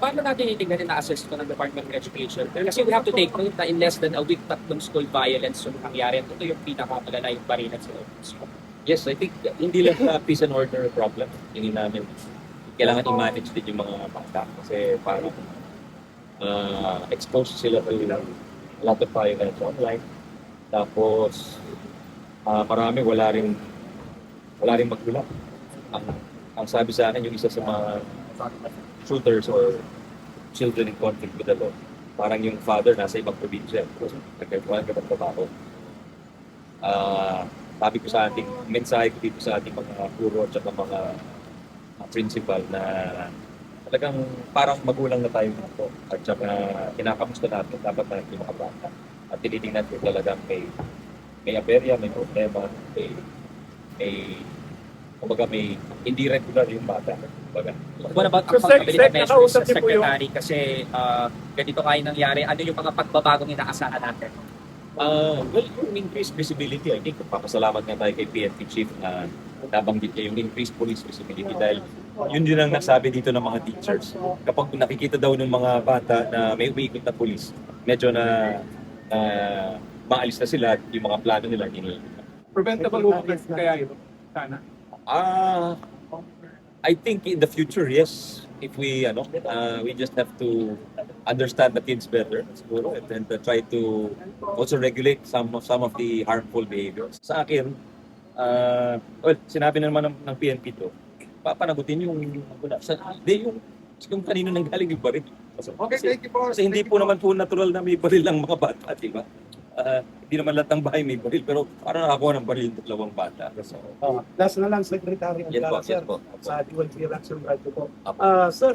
paano natin itignan na assess ito ng Department of Education? Kasi we have to take note na in less than a week, tatlong school violence yung nangyari. Ito yung pinakamalala yung barilan sa school. Yes, I think hindi lang sa peace and order problem. Hindi namin kailangan i-manage din yung mga bata kasi parang exposed sila to a lot of violence online. Tapos marami wala rin magulang. Ang sabi sa akin yung isa sa mga shooters or children in conflict with the law, parang yung father nasa ibang probinsya. Nagkakaroon ka ng trabaho. Sabi ko sa ating mensahe ko dito sa ating mga guro at mga principal na talagang parang magulang na tayo nito at saka kinakamusta natin dapat na yung mga bata at tinitingnan ko talagang may aberya, may problema, may hindi regular yung bata. What about accountability measures sa secretary? Kasi ganito kayo nangyari. Ano yung mga pagbabagong inaasahan natin? Well, yung increased visibility, I think, papasalamat nga tayo kay PNP Chief na nabanggit niya yung increased police visibility dahil yun din ang nasabi dito ng mga teachers. Kapag nakikita daw ng mga bata na may umiikot na police, medyo na maalis na sila at yung mga plano nila Preventable movements kaya ito? Sana. I think in the future, yes. If we just have to understand the kids better, siguro, and try to also regulate some of the harmful behaviors. Sa akin, well, sinabi na naman ng PNP to, papanagutin yung kanino nanggaling yung baril. Okay, thank you po. Kasi hindi po naman po natural na may baril ang mga bata, di ba? Hindi naman lahat ng bahay may baril, pero parang nakakuha ng baril yung dalawang bata. So, Last na lang, Secretary yan po, Angara, sir, yan po. sa DOLT Election Radio po. Apo. Sir,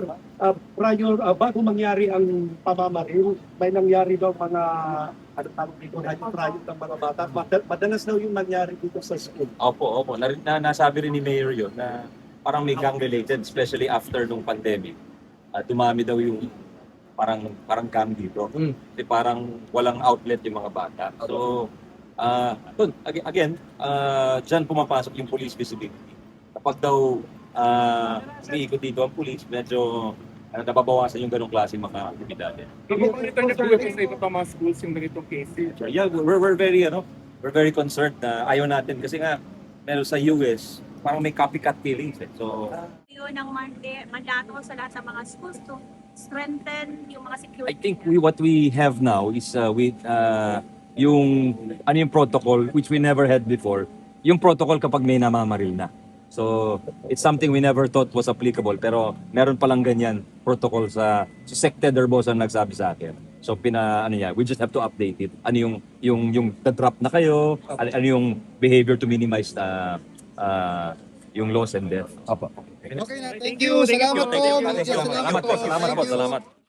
bago mangyari ang pamamaril, may nangyari daw mga, ano tawag dito, riot ng mga bata. Madalas daw yung nangyari dito sa school. Opo. Nasabi rin ni Mayor yun na parang may gang-related, especially after nung pandemic. Dumami daw yung parang gang dito. Kasi parang walang outlet yung mga bata. So, again, dyan pumapasok yung police visibility. Kapag daw umiikot dito ang police, medyo nababawasan yung ganong klase mga aktividades. Monitor niyo po yung sa iba pa mga schools yung ganitong cases. Yeah, we're very concerned na ayaw natin kasi nga meron sa US parang may copycat feelings eh. So Yun ang mandato sa lahat sa mga schools to strengthen yung mga security. I think what we have now is yung protocol which we never had before. Yung protocol kapag may namamaril na. So it's something we never thought was applicable pero meron palang ganyan protocol sa Sected Herbos ang nagsabi sa akin. So we just have to update it. Ano yung drop na kayo, ano yung behavior to minimize yung loss and death. Okay na, thank you. Salamat po. Salamat po.